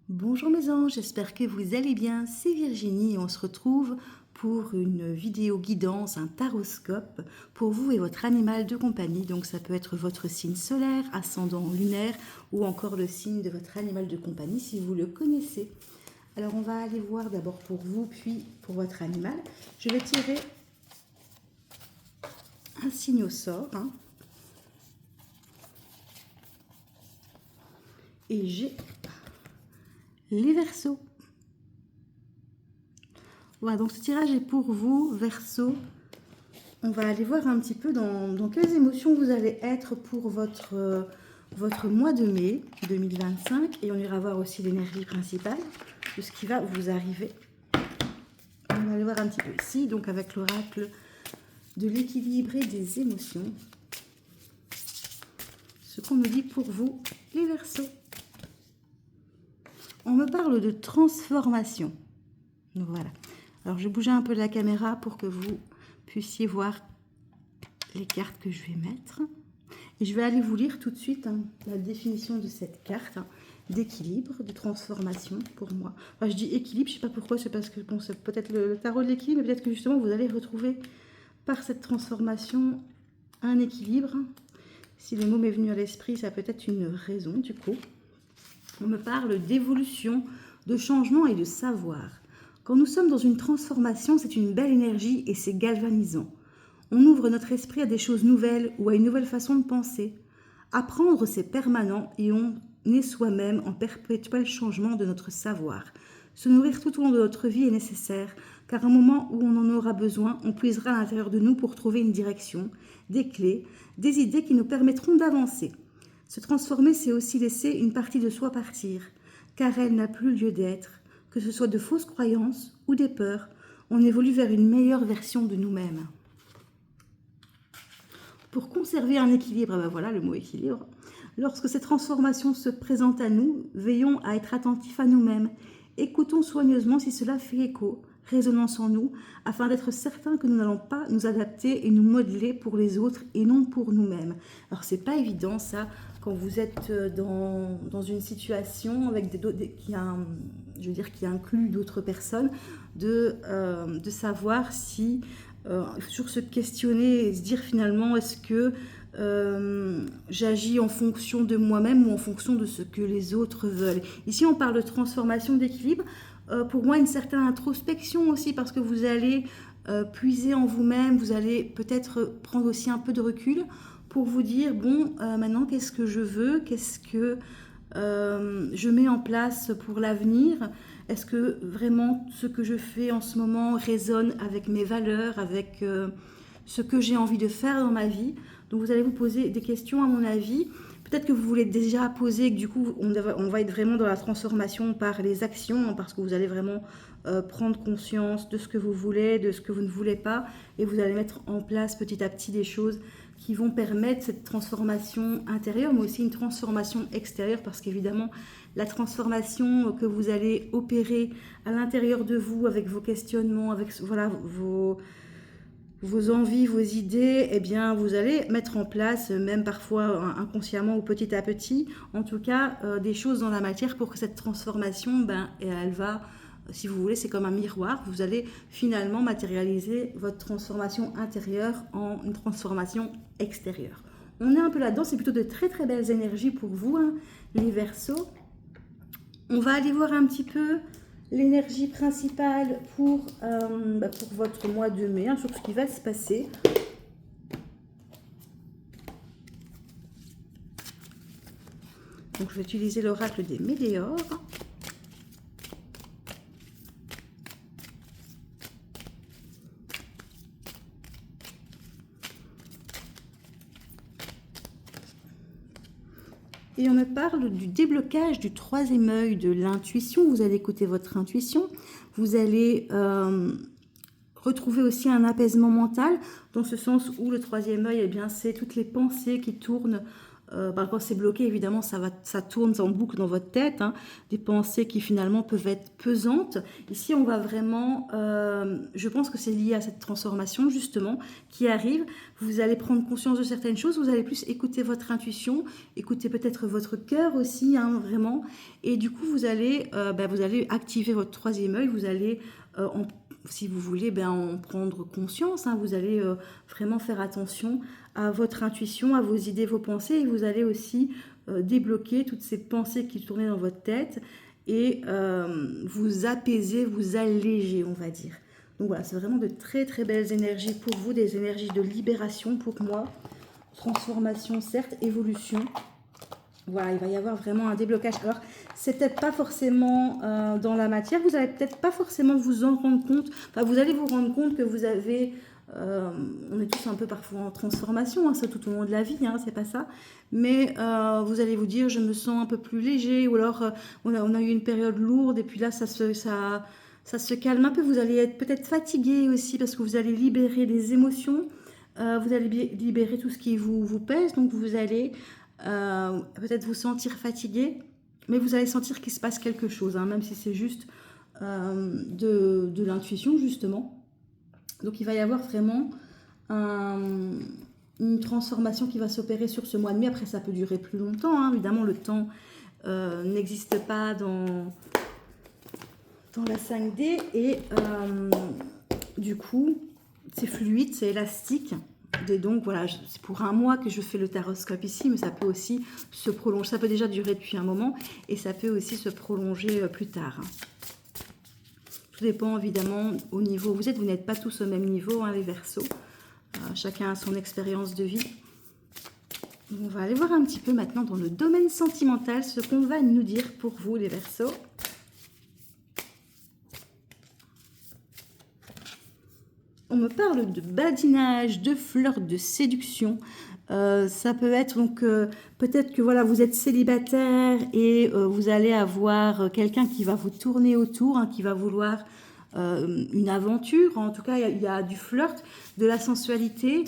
Bonjour mes anges, j'espère que vous allez bien, c'est Virginie et on se retrouve pour une vidéo guidance, un taroscope pour vous et votre animal de compagnie. Donc ça peut être votre signe solaire, ascendant lunaire ou encore le signe de votre animal de compagnie si vous le connaissez. Alors on va aller voir d'abord pour vous puis pour votre animal. Je vais tirer un signe au sort. Et j'ai les Verseaux. Voilà, donc ce tirage est pour vous, Verseaux. On va aller voir un petit peu dans quelles émotions vous allez être pour votre mois de mai 2025. Et on ira voir aussi l'énergie principale de ce qui va vous arriver. On va aller voir un petit peu ici, donc avec l'oracle de l'équilibre et des émotions. Ce qu'on nous dit pour vous, les Verseaux. On me parle de transformation. Donc voilà. Alors je vais bouger un peu la caméra pour que vous puissiez voir les cartes que je vais mettre. Et je vais aller vous lire tout de suite la définition de cette carte d'équilibre, de transformation pour moi. Enfin, je dis équilibre, je ne sais pas pourquoi, c'est parce que bon, c'est peut-être le tarot de l'équilibre, mais peut-être que justement vous allez retrouver par cette transformation un équilibre. Si le mot m'est venu à l'esprit, ça peut être une raison du coup. On me parle d'évolution, de changement et de savoir. Quand nous sommes dans une transformation, c'est une belle énergie et c'est galvanisant. On ouvre notre esprit à des choses nouvelles ou à une nouvelle façon de penser. Apprendre, c'est permanent et on est soi-même en perpétuel changement de notre savoir. Se nourrir tout au long de notre vie est nécessaire, car à un moment où on en aura besoin, on puisera à l'intérieur de nous pour trouver une direction, des clés, des idées qui nous permettront d'avancer. Se transformer, c'est aussi laisser une partie de soi partir, car elle n'a plus lieu d'être, que ce soit de fausses croyances ou des peurs. On évolue vers une meilleure version de nous-mêmes. Pour conserver un équilibre, ben voilà le mot équilibre, lorsque ces transformations se présentent à nous, veillons à être attentifs à nous-mêmes. Écoutons soigneusement si cela fait écho, résonance en nous, afin d'être certains que nous n'allons pas nous adapter et nous modeler pour les autres et non pour nous-mêmes. Alors c'est pas évident ça, quand vous êtes dans une situation avec qui inclut d'autres personnes, de savoir si sur se questionner et se dire finalement est-ce que j'agis en fonction de moi-même ou en fonction de ce que les autres veulent. Ici on parle de transformation, d'équilibre, pour moi une certaine introspection aussi, parce que vous allez puiser en vous-même, vous allez peut-être prendre aussi un peu de recul pour vous dire bon maintenant qu'est-ce que je veux, qu'est-ce que je mets en place pour l'avenir. Est-ce que vraiment ce que je fais en ce moment résonne avec mes valeurs, avec ce que j'ai envie de faire dans ma vie? Donc vous allez vous poser des questions à mon avis. Peut-être que vous voulez déjà poser, et que du coup on va être vraiment dans la transformation par les actions, parce que vous allez vraiment prendre conscience de ce que vous voulez, de ce que vous ne voulez pas, et vous allez mettre en place petit à petit des choses qui vont permettre cette transformation intérieure, mais aussi une transformation extérieure, parce qu'évidemment, la transformation que vous allez opérer à l'intérieur de vous, avec vos questionnements, avec voilà, vos envies, vos idées, eh bien, vous allez mettre en place, même parfois inconsciemment ou petit à petit, en tout cas, des choses dans la matière pour que cette transformation, elle va... Si vous voulez, c'est comme un miroir. Vous allez finalement matérialiser votre transformation intérieure en une transformation extérieure. On est un peu là-dedans. C'est plutôt de très très belles énergies pour vous, hein, les Verseaux. On va aller voir un petit peu l'énergie principale pour votre mois de mai, hein, sur ce qui va se passer. Donc je vais utiliser l'oracle des Météores. Et on me parle du déblocage du troisième œil, de l'intuition. Vous allez écouter votre intuition. Vous allez retrouver aussi un apaisement mental, dans ce sens où le troisième œil, eh bien, c'est toutes les pensées qui tournent Quand c'est bloqué, évidemment, ça tourne en boucle dans votre tête, hein, des pensées qui finalement peuvent être pesantes. Ici, on va vraiment, je pense que c'est lié à cette transformation justement qui arrive. Vous allez prendre conscience de certaines choses, vous allez plus écouter votre intuition, écouter peut-être votre cœur aussi, hein, vraiment. Et du coup, vous allez activer votre troisième œil, vous allez si vous voulez en prendre conscience, hein, vous allez vraiment faire attention à votre intuition, à vos idées, vos pensées, et vous allez aussi débloquer toutes ces pensées qui tournaient dans votre tête et vous apaiser, vous alléger, on va dire. Donc voilà, c'est vraiment de très très belles énergies pour vous, des énergies de libération pour moi, transformation certes, évolution. Voilà, il va y avoir vraiment un déblocage. Alors, c'est peut-être pas forcément dans la matière, vous allez peut-être pas forcément vous en rendre compte. Enfin, vous allez vous rendre compte que vous avez... on est tous un peu parfois en transformation, hein, c'est tout au long de la vie, hein, c'est pas ça. Mais vous allez vous dire, je me sens un peu plus léger, ou alors on a eu une période lourde, et puis là, ça se calme un peu. Vous allez être peut-être fatigué aussi, parce que vous allez libérer des émotions. Vous allez libérer tout ce qui vous pèse, donc vous allez... peut-être vous sentir fatigué, mais vous allez sentir qu'il se passe quelque chose, hein, même si c'est juste de l'intuition justement. Donc il va y avoir vraiment une transformation qui va s'opérer sur ce mois de mai. Après ça peut durer plus longtemps, hein. Évidemment le temps n'existe pas dans la 5D et du coup c'est fluide, c'est élastique. Et donc voilà, c'est pour un mois que je fais le taroscope ici, mais ça peut aussi se prolonger. Ça peut déjà durer depuis un moment et ça peut aussi se prolonger plus tard. Tout dépend évidemment au niveau où vous êtes. Vous n'êtes pas tous au même niveau, hein, les Verseaux. Chacun a son expérience de vie. On va aller voir un petit peu maintenant dans le domaine sentimental ce qu'on va nous dire pour vous, les Verseaux. On me parle de badinage, de flirt, de séduction. Ça peut être donc peut-être que voilà, vous êtes célibataire et vous allez avoir quelqu'un qui va vous tourner autour, hein, qui va vouloir une aventure. En tout cas, il y a du flirt, de la sensualité.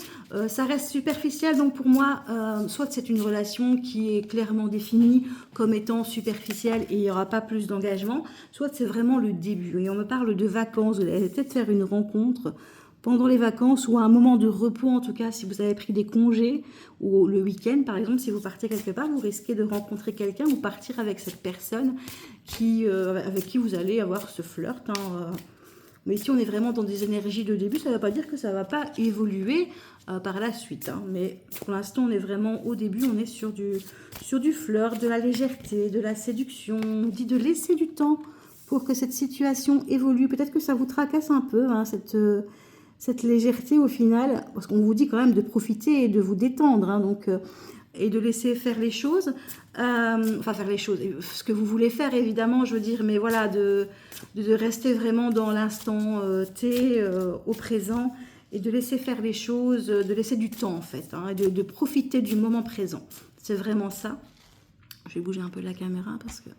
Ça reste superficiel, donc pour moi, soit c'est une relation qui est clairement définie comme étant superficielle et il n'y aura pas plus d'engagement, soit c'est vraiment le début. Et on me parle de vacances, vous allez peut-être faire une rencontre pendant les vacances ou à un moment de repos, en tout cas si vous avez pris des congés ou le week-end par exemple, si vous partez quelque part, vous risquez de rencontrer quelqu'un ou partir avec cette personne avec qui vous allez avoir ce flirt, hein. Mais ici on est vraiment dans des énergies de début, ça ne veut pas dire que ça ne va pas évoluer par la suite, hein. Mais pour l'instant on est vraiment au début, on est sur du flirt, de la légèreté, de la séduction. On dit de laisser du temps pour que cette situation évolue. Peut-être que ça vous tracasse un peu, hein, cette légèreté au final, parce qu'on vous dit quand même de profiter et de vous détendre, hein, donc, et de laisser faire les choses, enfin faire les choses, ce que vous voulez faire évidemment, je veux dire, mais voilà, de rester vraiment dans l'instant T, au présent, et de laisser faire les choses, de laisser du temps en fait, hein, et de profiter du moment présent. C'est vraiment ça. Je vais bouger un peu la caméra parce que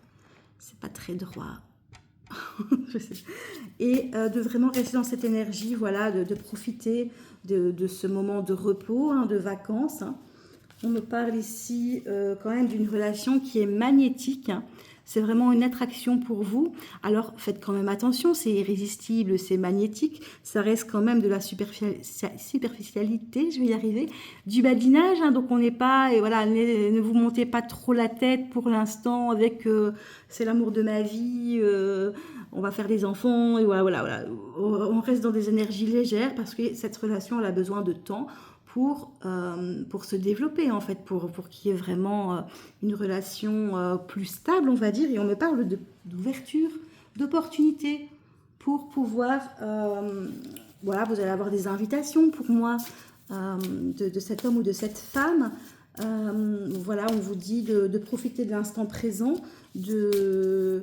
c'est pas très droit. Et de vraiment rester dans cette énergie, voilà, de profiter de ce moment de repos, hein, de vacances, hein. On me parle ici quand même d'une relation qui est magnétique, hein. C'est vraiment une attraction pour vous. Alors faites quand même attention, c'est irrésistible, c'est magnétique, ça reste quand même de la superficialité, je vais y arriver, du badinage, hein, donc on n'est pas, et voilà, ne vous montez pas trop la tête pour l'instant avec c'est l'amour de ma vie, on va faire des enfants, et voilà. On reste dans des énergies légères parce que cette relation elle a besoin de temps pour se développer en fait, pour qu'il y ait vraiment une relation plus stable, on va dire. Et on me parle d'ouverture, d'opportunité pour pouvoir, voilà, vous allez avoir des invitations pour moi de cet homme ou de cette femme. Voilà, on vous dit de profiter de l'instant présent, de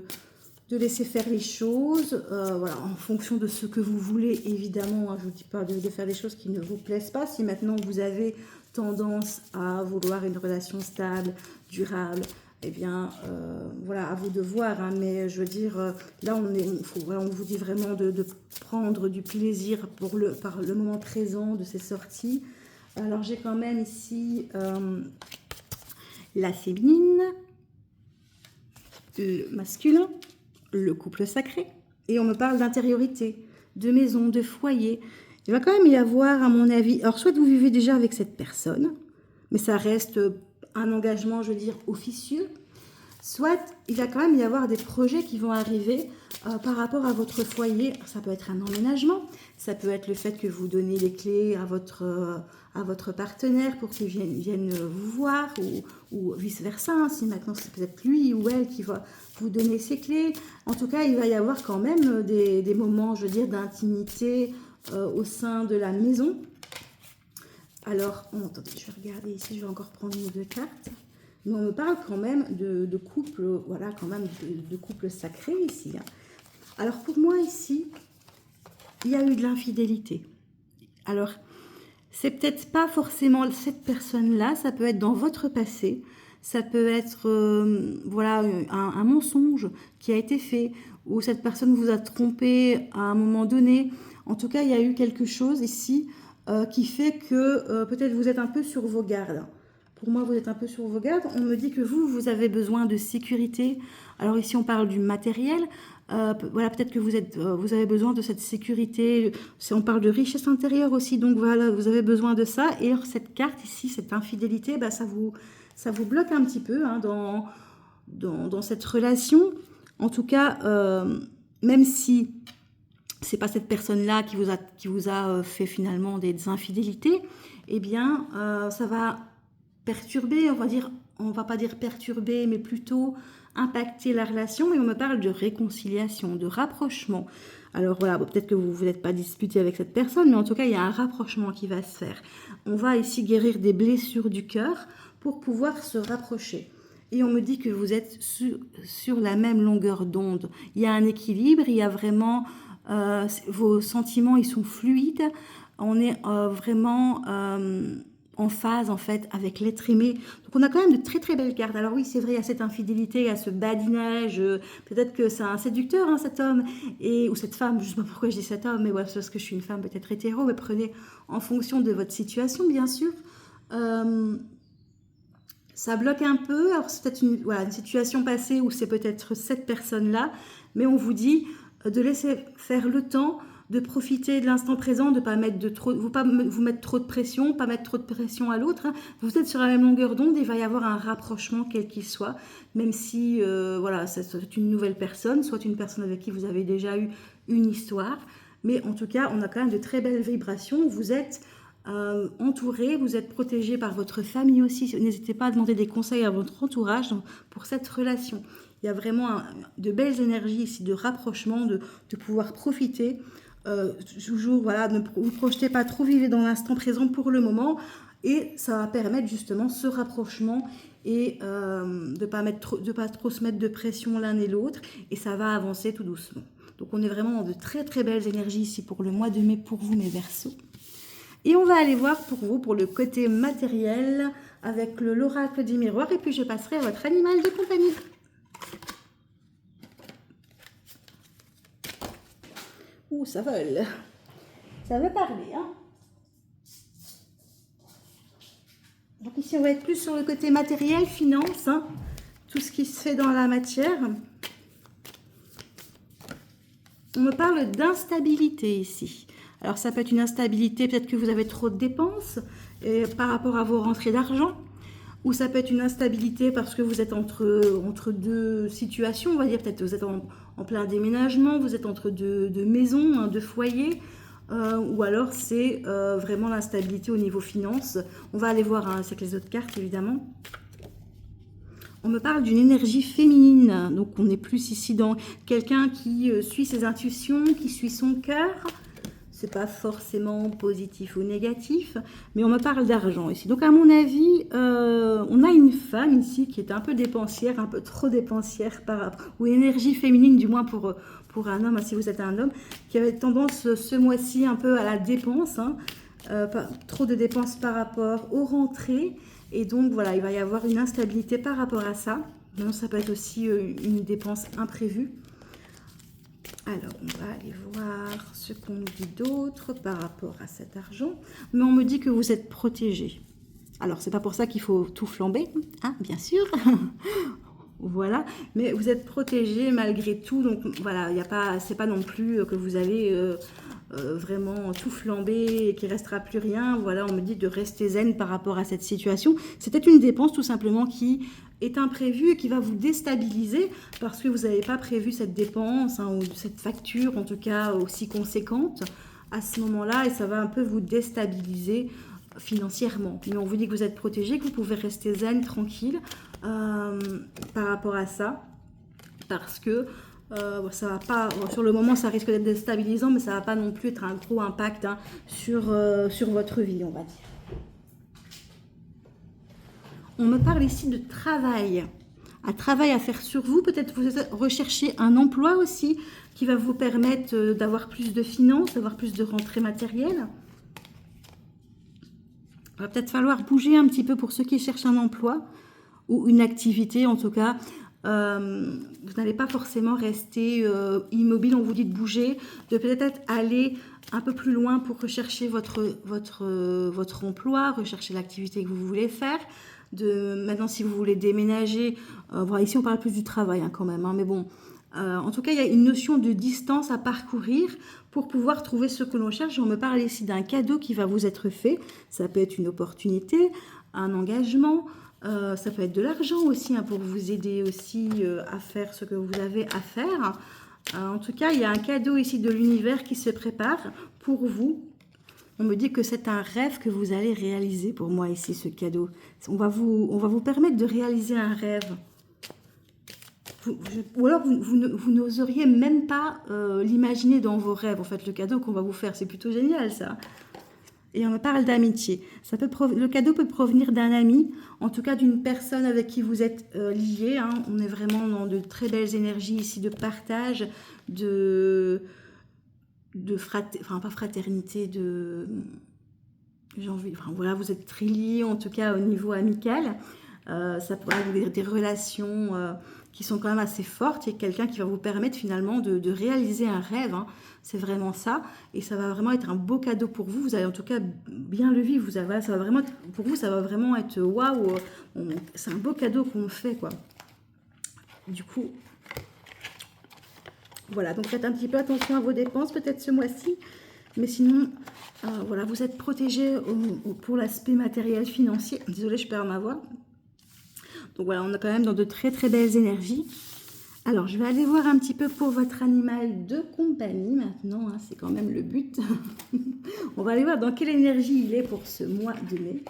laisser faire les choses, voilà, en fonction de ce que vous voulez, évidemment, hein, je ne vous dis pas de faire des choses qui ne vous plaisent pas. Si maintenant vous avez tendance à vouloir une relation stable, durable, eh bien, voilà, à vous de voir, hein, mais je veux dire, là, on vous dit vraiment de prendre du plaisir par le moment présent de ces sorties. Alors, j'ai quand même ici... la féminine, le masculin, le couple sacré. Et on me parle d'intériorité, de maison, de foyer. Il va quand même y avoir, à mon avis, alors soit vous vivez déjà avec cette personne, mais ça reste un engagement, je veux dire, officieux, soit il va quand même y avoir des projets qui vont arriver par rapport à votre foyer. Ça peut être un emménagement, ça peut être le fait que vous donnez les clés à votre partenaire pour qu'il vienne vous voir, ou vice-versa, hein, si maintenant c'est peut-être lui ou elle qui va vous donner ses clés. En tout cas, il va y avoir quand même des moments, je veux dire, d'intimité au sein de la maison. Alors, attendez, je vais regarder ici, je vais encore prendre une ou deux cartes. Mais on me parle quand même de couple, voilà, quand même de couple sacré ici. Hein. Alors pour moi ici, il y a eu de l'infidélité. Alors, c'est peut-être pas forcément cette personne-là, ça peut être dans votre passé, ça peut être voilà, un mensonge qui a été fait, ou cette personne vous a trompé à un moment donné. En tout cas, il y a eu quelque chose ici qui fait que peut-être vous êtes un peu sur vos gardes. Pour moi, vous êtes un peu sur vos gardes. On me dit que vous avez besoin de sécurité. Alors ici, on parle du matériel. Voilà, peut-être que vous avez besoin de cette sécurité. On parle de richesse intérieure aussi. Donc voilà, vous avez besoin de ça. Et cette carte ici, cette infidélité, bah, ça vous bloque un petit peu hein, dans cette relation. En tout cas, même si c'est pas cette personne-là qui vous a fait finalement des infidélités, eh bien, ça va perturber, on va pas dire perturber, mais plutôt impacter la relation. Et on me parle de réconciliation, de rapprochement. Alors voilà, peut-être que vous n'êtes pas disputé avec cette personne, mais en tout cas, il y a un rapprochement qui va se faire. On va ici guérir des blessures du cœur pour pouvoir se rapprocher. Et on me dit que vous êtes sur la même longueur d'onde. Il y a un équilibre, il y a vraiment... vos sentiments, ils sont fluides. On est vraiment... en phase en fait avec l'être aimé. Donc on a quand même de très très belles cartes. Alors oui, c'est vrai, il y a cette infidélité, il y a ce badinage, peut-être que c'est un séducteur hein, cet homme, ou cette femme, je ne sais pas pourquoi je dis cet homme, mais ouais, c'est parce que je suis une femme peut-être hétéro, mais prenez en fonction de votre situation bien sûr. Ça bloque un peu, alors c'est peut-être une situation passée où c'est peut-être cette personne-là, mais on vous dit de laisser faire le temps, de profiter de l'instant présent, de ne pas vous mettre trop de pression, pas mettre trop de pression à l'autre. Hein. Vous êtes sur la même longueur d'onde, il va y avoir un rapprochement quel qu'il soit, même si voilà, c'est une nouvelle personne, soit une personne avec qui vous avez déjà eu une histoire. Mais en tout cas, on a quand même de très belles vibrations. Vous êtes entouré, vous êtes protégé par votre famille aussi. N'hésitez pas à demander des conseils à votre entourage pour cette relation. Il y a vraiment de belles énergies ici de rapprochement, de pouvoir profiter. Toujours, voilà, ne vous projetez pas trop, vivez dans l'instant présent pour le moment et ça va permettre justement ce rapprochement et de pas trop se mettre de pression l'un et l'autre et ça va avancer tout doucement. Donc on est vraiment dans de très très belles énergies ici pour le mois de mai pour vous mes Verseaux. Et on va aller voir pour vous, pour le côté matériel avec l'oracle des miroirs et puis je passerai à votre animal de compagnie. Ouh, ça vole. Ça veut parler, hein. Donc ici, on va être plus sur le côté matériel, finance, hein, tout ce qui se fait dans la matière. On me parle d'instabilité ici. Alors ça peut être une instabilité, peut-être que vous avez trop de dépenses par rapport à vos rentrées d'argent. Ou ça peut être une instabilité parce que vous êtes entre deux situations, on va dire, peut-être que vous êtes en plein déménagement, vous êtes entre deux maisons, hein, deux foyers, ou alors c'est vraiment l'instabilité au niveau finance. On va aller voir hein, avec les autres cartes, évidemment. On me parle d'une énergie féminine, donc on est plus ici dans quelqu'un qui suit ses intuitions, qui suit son cœur. C'est pas forcément positif ou négatif, mais on me parle d'argent ici. Donc à mon avis, on a une femme ici qui est un peu dépensière, un peu trop dépensière, ou énergie féminine du moins pour un homme, si vous êtes un homme, qui avait tendance ce mois-ci un peu à la dépense, hein, trop de dépenses par rapport aux rentrées, et donc voilà, il va y avoir une instabilité par rapport à ça. Donc ça peut être aussi une dépense imprévue. Alors, on va aller voir ce qu'on nous dit d'autre par rapport à cet argent. Mais on me dit que vous êtes protégé. Alors, c'est pas pour ça qu'il faut tout flamber, hein, bien sûr. Voilà, mais vous êtes protégé malgré tout, donc voilà, c'est pas non plus que vous allez vraiment tout flamber et qu'il restera plus rien. Voilà, on me dit de rester zen par rapport à cette situation. C'est peut-être une dépense tout simplement qui est imprévue et qui va vous déstabiliser parce que vous n'avez pas prévu cette dépense, hein, ou cette facture en tout cas aussi conséquente à ce moment-là, et ça va un peu vous déstabiliser financièrement. Mais on vous dit que vous êtes protégé, que vous pouvez rester zen, tranquille par rapport à ça, parce que ça va pas, sur le moment ça risque d'être déstabilisant, mais ça va pas non plus être un gros impact, hein, sur votre vie, on va dire. On me parle ici de travail, un travail à faire sur vous. Peut-être vous recherchez un emploi aussi qui va vous permettre d'avoir plus de finances, d'avoir plus de rentrées matérielles. Il va peut-être falloir bouger un petit peu pour ceux qui cherchent un emploi ou une activité, en tout cas. Vous n'allez pas forcément rester immobile, on vous dit de bouger, de peut-être aller un peu plus loin pour rechercher votre emploi, rechercher l'activité que vous voulez faire. Maintenant, si vous voulez déménager, voilà, ici on parle plus du travail, hein, quand même, hein, mais bon, en tout cas, il y a une notion de distance à parcourir pour pouvoir trouver ce que l'on cherche. On me parle ici d'un cadeau qui va vous être fait. Ça peut être une opportunité, un engagement, ça peut être de l'argent aussi, hein, pour vous aider aussi à faire ce que vous avez à faire. En tout cas, il y a un cadeau ici de l'univers qui se prépare pour vous. On me dit que c'est un rêve que vous allez réaliser pour moi ici, ce cadeau. On va vous permettre de réaliser un rêve. Ou alors vous n'oseriez même pas l'imaginer dans vos rêves, en fait, le cadeau qu'on va vous faire. C'est plutôt génial, ça. Et on me parle d'amitié. Le cadeau peut provenir d'un ami, en tout cas d'une personne avec qui vous êtes lié, hein. On est vraiment dans de très belles énergies ici, de partage, pas fraternité, voilà, vous êtes très liés, en tout cas au niveau amical. Ça pourrait être des relations qui sont quand même assez fortes, et quelqu'un qui va vous permettre finalement de réaliser un rêve, hein. C'est vraiment ça, et ça va vraiment être un beau cadeau pour vous. Vous allez en tout cas bien le vivre. Ça va vraiment pour vous, ça va vraiment être waouh. C'est un beau cadeau qu'on fait, quoi. Du coup, voilà, donc faites un petit peu attention à vos dépenses peut-être ce mois-ci, mais sinon, voilà, vous êtes protégé pour l'aspect matériel, financier. Désolée, je perds ma voix. Donc voilà, on est quand même dans de très très belles énergies. Alors, je vais aller voir un petit peu pour votre animal de compagnie maintenant, hein, c'est quand même le but. On va aller voir dans quelle énergie il est pour ce mois de mai.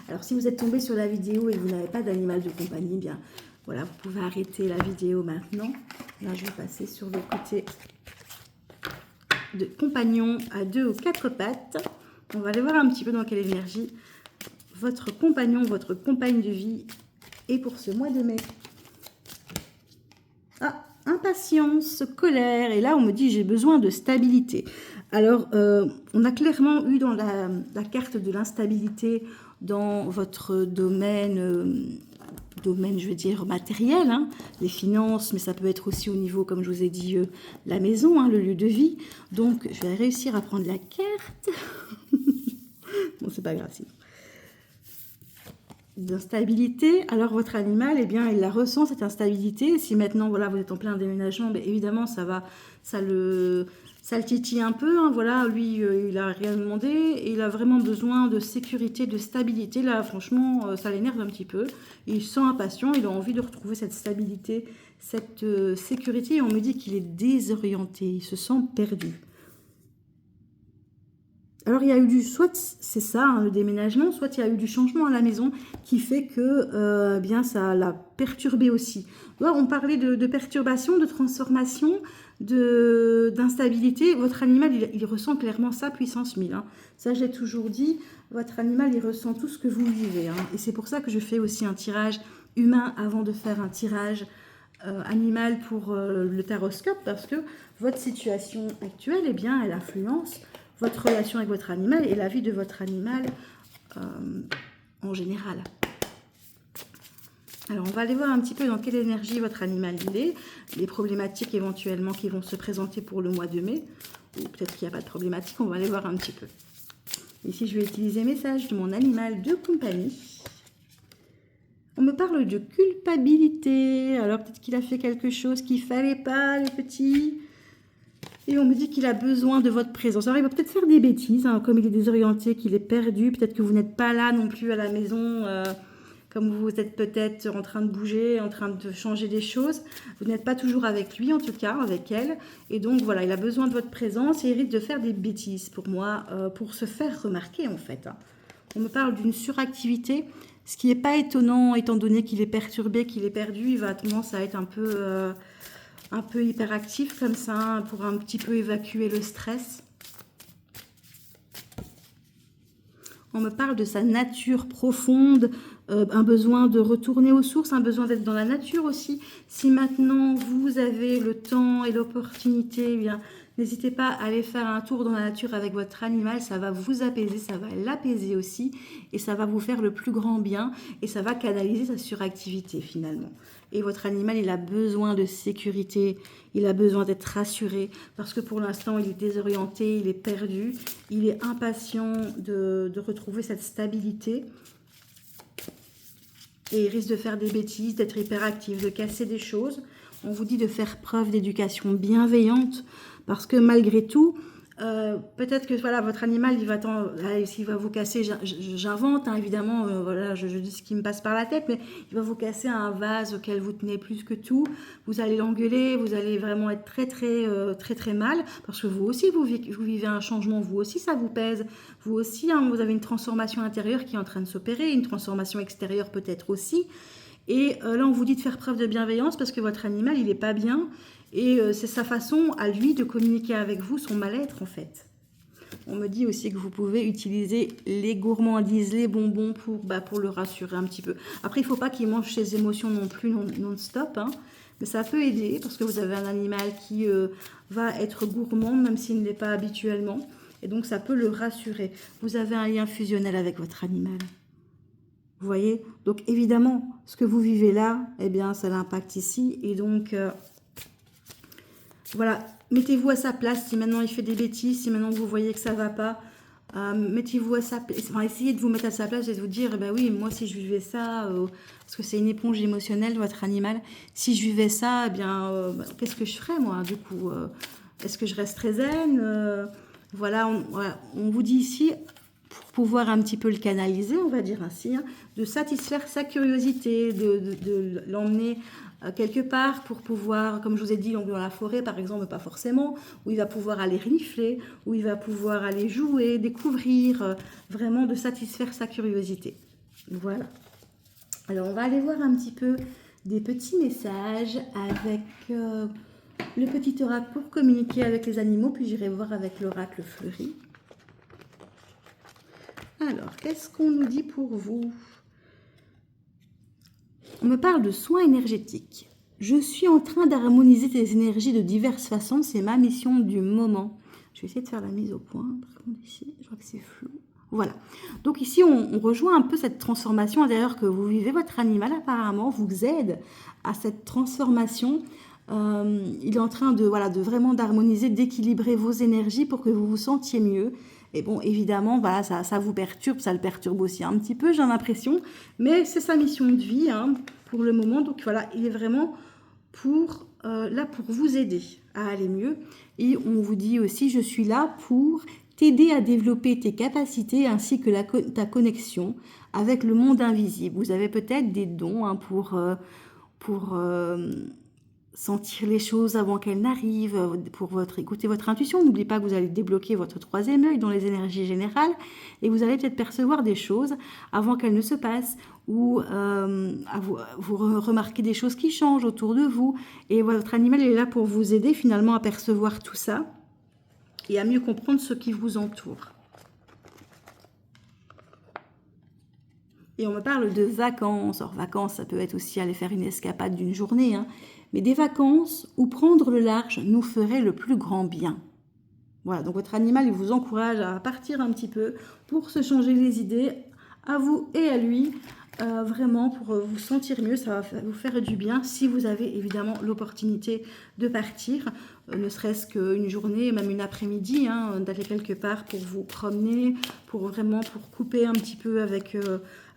Alors, si vous êtes tombé sur la vidéo et que vous n'avez pas d'animal de compagnie, bien voilà, vous pouvez arrêter la vidéo maintenant. Là, je vais passer sur le côté de compagnon à 2 ou 4 pattes. On va aller voir un petit peu dans quelle énergie votre compagnon, votre compagne de vie est pour ce mois de mai. Ah, impatience, colère, et là on me dit j'ai besoin de stabilité. Alors on a clairement eu dans la carte de l'instabilité dans votre domaine, je veux dire matériel, hein, les finances, mais ça peut être aussi au niveau, comme je vous ai dit, la maison, hein, le lieu de vie. Donc je vais réussir à prendre la carte. Bon, c'est pas grave sinon. D'instabilité, alors votre animal, eh bien, il la ressent, cette instabilité. Si maintenant, voilà, vous êtes en plein déménagement, bien évidemment, ça le titille un peu, hein, voilà, lui, il n'a rien demandé, et il a vraiment besoin de sécurité, de stabilité. Là, franchement, ça l'énerve un petit peu. Il se sent impatient, il a envie de retrouver cette stabilité, cette sécurité, et on me dit qu'il est désorienté, il se sent perdu. Alors, il y a eu soit c'est ça, hein, le déménagement, soit il y a eu du changement à la maison qui fait que bien ça l'a perturbé aussi. Là, on parlait de perturbation, de transformation, d'instabilité. Votre animal, il ressent clairement ça, puissance 1000. Hein. Ça, j'ai toujours dit, votre animal, il ressent tout ce que vous vivez. Hein. Et c'est pour ça que je fais aussi un tirage humain avant de faire un tirage animal pour le taroscope, parce que votre situation actuelle, eh bien, elle influence votre relation avec votre animal et la vie de votre animal en général. Alors, on va aller voir un petit peu dans quelle énergie votre animal il est, les problématiques éventuellement qui vont se présenter pour le mois de mai, ou peut-être qu'il n'y a pas de problématique, on va aller voir un petit peu. Ici, je vais utiliser message de mon animal de compagnie. On me parle de culpabilité. Alors, peut-être qu'il a fait quelque chose qu'il ne fallait pas, les petits. Et on me dit qu'il a besoin de votre présence. Alors, il va peut-être faire des bêtises, hein, comme il est désorienté, qu'il est perdu. Peut-être que vous n'êtes pas là non plus à la maison, comme vous êtes peut-être en train de bouger, en train de changer des choses. Vous n'êtes pas toujours avec lui, en tout cas, avec elle. Et donc, voilà, il a besoin de votre présence et il risque de faire des bêtises pour moi, pour se faire remarquer, en fait. Hein. On me parle d'une suractivité, ce qui n'est pas étonnant, étant donné qu'il est perturbé, qu'il est perdu. Il va tendance à être un peu hyperactif comme ça, hein, pour un petit peu évacuer le stress. On me parle de sa nature profonde, un besoin de retourner aux sources, un besoin d'être dans la nature aussi. Si maintenant vous avez le temps et l'opportunité, eh bien, n'hésitez pas à aller faire un tour dans la nature avec votre animal, ça va vous apaiser, ça va l'apaiser aussi et ça va vous faire le plus grand bien et ça va canaliser sa suractivité finalement. Et votre animal, il a besoin de sécurité, il a besoin d'être rassuré parce que pour l'instant, il est désorienté, il est perdu, il est impatient de retrouver cette stabilité. Et il risque de faire des bêtises, d'être hyperactif, de casser des choses. On vous dit de faire preuve d'éducation bienveillante parce que malgré tout, peut-être que voilà, votre animal, s'il va vous casser, j'invente hein, évidemment, voilà, je dis ce qui me passe par la tête, mais il va vous casser un vase auquel vous tenez plus que tout. Vous allez l'engueuler, vous allez vraiment être très mal parce que vous aussi, vous vivez un changement, vous aussi, ça vous pèse. Vous aussi, hein, vous avez une transformation intérieure qui est en train de s'opérer, une transformation extérieure peut-être aussi. Et là, on vous dit de faire preuve de bienveillance parce que votre animal, il n'est pas bien. Et c'est sa façon à lui de communiquer avec vous son mal-être en fait. On me dit aussi que vous pouvez utiliser les gourmandises, les bonbons pour le rassurer un petit peu. Après, il ne faut pas qu'il mange ses émotions non plus non-stop. Hein, mais ça peut aider parce que vous avez un animal qui va être gourmand même s'il ne l'est pas habituellement. Et donc, ça peut le rassurer. Vous avez un lien fusionnel avec votre animal. Vous voyez? Donc, évidemment, ce que vous vivez là, eh bien, ça l'impacte ici. Et donc... voilà, mettez-vous à sa place si maintenant il fait des bêtises, si maintenant vous voyez que ça ne va pas, mettez-vous à sa place, enfin, essayez de vous mettre à sa place et de vous dire, ben oui, moi si je vivais ça, parce que c'est une éponge émotionnelle, votre animal, si je vivais ça, eh bien, qu'est-ce que je ferais moi du coup est-ce que je resterais zen voilà, on vous dit ici, pour pouvoir un petit peu le canaliser, on va dire ainsi, hein, de satisfaire sa curiosité, de l'emmener quelque part pour pouvoir, comme je vous ai dit, dans la forêt par exemple, pas forcément, où il va pouvoir aller renifler, où il va pouvoir aller jouer, découvrir, vraiment de satisfaire sa curiosité. Voilà. Alors on va aller voir un petit peu des petits messages avec le petit oracle pour communiquer avec les animaux, puis j'irai voir avec l'oracle fleuri. Alors, qu'est-ce qu'on nous dit pour vous? On me parle de soins énergétiques. Je suis en train d'harmoniser tes énergies de diverses façons. C'est ma mission du moment. Je vais essayer de faire la mise au point. Par contre, ici, je vois que c'est flou. Voilà. Donc ici, on rejoint un peu cette transformation intérieure que vous vivez. Votre animal, apparemment, vous aide à cette transformation. Il est en train de vraiment d'harmoniser, d'équilibrer vos énergies pour que vous vous sentiez mieux. Et bon, évidemment, voilà, ça vous perturbe, ça le perturbe aussi un petit peu, j'ai l'impression. Mais c'est sa mission de vie hein, pour le moment. Donc voilà, il est vraiment là pour vous aider à aller mieux. Et on vous dit aussi, je suis là pour t'aider à développer tes capacités ainsi que ta connexion avec le monde invisible. Vous avez peut-être des dons hein, pour sentir les choses avant qu'elles n'arrivent, pour écouter votre intuition. N'oubliez pas que vous allez débloquer votre troisième œil dans les énergies générales et vous allez peut-être percevoir des choses avant qu'elles ne se passent ou vous remarquez des choses qui changent autour de vous et votre animal est là pour vous aider finalement à percevoir tout ça et à mieux comprendre ce qui vous entoure. Et on me parle de vacances. Alors vacances, ça peut être aussi aller faire une escapade d'une journée, hein. Mais des vacances où prendre le large nous ferait le plus grand bien. Voilà, donc votre animal, il vous encourage à partir un petit peu pour se changer les idées, à vous et à lui, vraiment pour vous sentir mieux, ça va vous faire du bien si vous avez évidemment l'opportunité de partir, ne serait-ce qu'une journée, même une après-midi, hein, d'aller quelque part pour vous promener, pour vraiment pour couper un petit peu avec,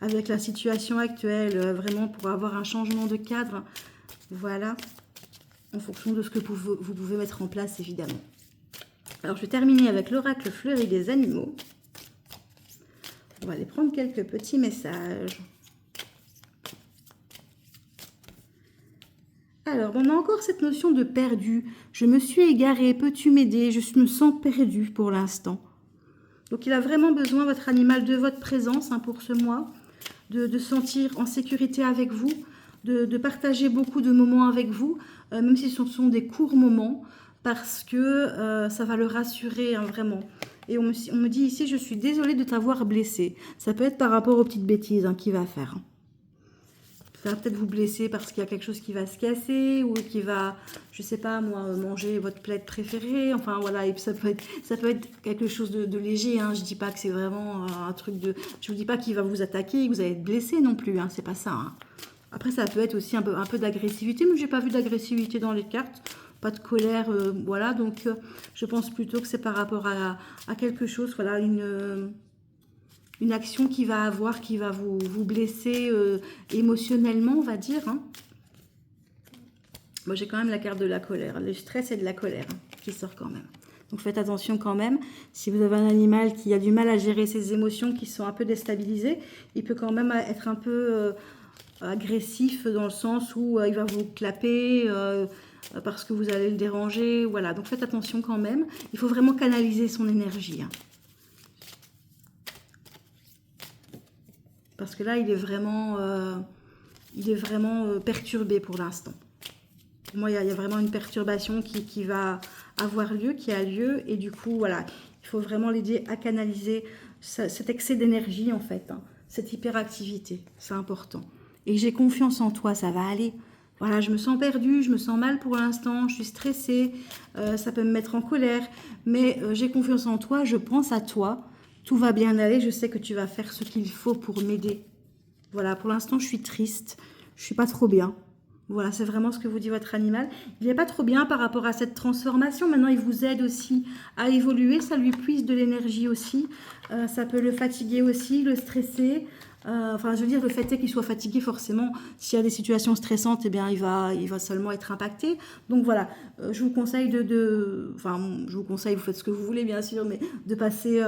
avec la situation actuelle, vraiment pour avoir un changement de cadre, voilà, en fonction de ce que vous pouvez mettre en place évidemment. Alors je vais terminer avec l'oracle fleuri des animaux. On va aller prendre quelques petits messages. Alors, on a encore cette notion de perdu. Je me suis égarée, peux-tu m'aider? Je me sens perdue pour l'instant. Donc, il a vraiment besoin, votre animal, de votre présence hein, pour ce mois, de sentir en sécurité avec vous, de partager beaucoup de moments avec vous, même si ce sont des courts moments, parce que ça va le rassurer hein, vraiment. Et on me dit ici, je suis désolée de t'avoir blessé. Ça peut être par rapport aux petites bêtises hein, qu'il va faire. Ça va peut-être vous blesser parce qu'il y a quelque chose qui va se casser ou qui va, je sais pas moi, manger votre plaid préféré. Enfin voilà, et puis ça peut être quelque chose de léger. Hein. Je dis pas que c'est vraiment un truc de... Je vous dis pas qu'il va vous attaquer, que vous allez être blessé non plus. Hein. C'est pas ça. Hein. Après, ça peut être aussi un peu d'agressivité, mais j'ai pas vu d'agressivité dans les cartes. Pas de colère, voilà. Donc, je pense plutôt que c'est par rapport à quelque chose, voilà, une action qui va vous blesser émotionnellement, on va dire. Hein. Moi, j'ai quand même la carte de la colère. Le stress et de la colère hein, qui sort quand même. Donc, faites attention quand même. Si vous avez un animal qui a du mal à gérer ses émotions, qui sont un peu déstabilisées, il peut quand même être un peu agressif dans le sens où il va vous clapper parce que vous allez le déranger. Voilà, donc faites attention quand même. Il faut vraiment canaliser son énergie. Hein. Parce que là, il est vraiment perturbé pour l'instant. Pour moi, il y a vraiment une perturbation qui va avoir lieu, qui a lieu. Et du coup, voilà, il faut vraiment l'aider à canaliser cet excès d'énergie, en fait. Hein, cette hyperactivité, c'est important. Et j'ai confiance en toi, ça va aller. Voilà, je me sens perdue, je me sens mal pour l'instant, je suis stressée, ça peut me mettre en colère. Mais j'ai confiance en toi, je pense à toi. Tout va bien aller, je sais que tu vas faire ce qu'il faut pour m'aider. Voilà, pour l'instant, je suis triste, je suis pas trop bien. Voilà, c'est vraiment ce que vous dit votre animal. Il n'est pas trop bien par rapport à cette transformation. Maintenant, il vous aide aussi à évoluer. Ça lui puise de l'énergie aussi. Ça peut le fatiguer aussi, le stresser. Enfin, je veux dire, le fait est qu'il soit fatigué, forcément, s'il y a des situations stressantes, eh bien, il va seulement être impacté. Donc voilà, je vous conseille enfin, je vous conseille, vous faites ce que vous voulez, bien sûr, mais de passer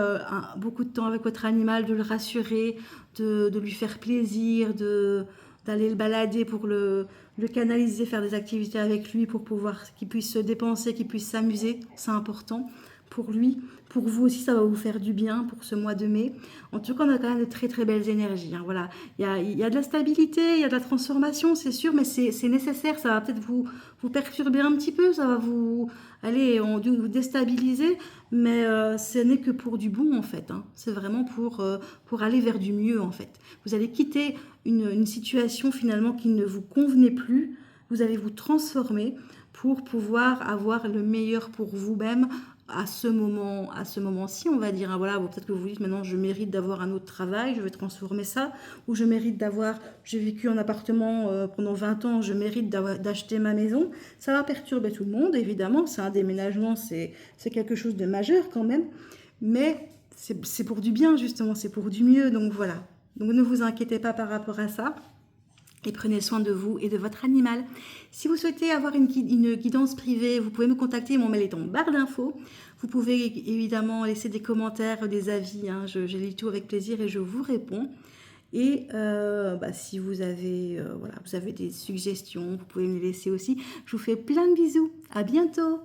beaucoup de temps avec votre animal, de le rassurer, de lui faire plaisir, d'aller le balader pour le canaliser, faire des activités avec lui pour pouvoir qu'il puisse se dépenser, qu'il puisse s'amuser. C'est important pour lui. Pour vous aussi, ça va vous faire du bien pour ce mois de mai. En tout cas, on a quand même de très très belles énergies. Hein, voilà. Il y a de la stabilité, il y a de la transformation, c'est sûr, mais c'est nécessaire. Ça va peut-être vous perturber un petit peu, ça va vous déstabiliser, mais ce n'est que pour du bon en fait. Hein. C'est vraiment pour aller vers du mieux en fait. Vous allez quitter une situation finalement qui ne vous convenait plus. Vous allez vous transformer pour pouvoir avoir le meilleur pour vous-même à ce moment-ci, on va dire. Hein, voilà, peut-être que vous vous dites maintenant, je mérite d'avoir un autre travail, je vais transformer ça, ou je mérite j'ai vécu en appartement pendant 20 ans, je mérite d'acheter ma maison. Ça va perturber tout le monde, évidemment. C'est un déménagement, c'est quelque chose de majeur quand même, mais c'est pour du bien, justement, c'est pour du mieux. Donc voilà. Donc ne vous inquiétez pas par rapport à ça. Et prenez soin de vous et de votre animal. Si vous souhaitez avoir une guidance privée, vous pouvez me contacter. Mon mail est en barre d'infos. Vous pouvez évidemment laisser des commentaires, des avis. Hein. Je lis tout avec plaisir et je vous réponds. Et si vous avez des suggestions, vous pouvez me les laisser aussi. Je vous fais plein de bisous. À bientôt.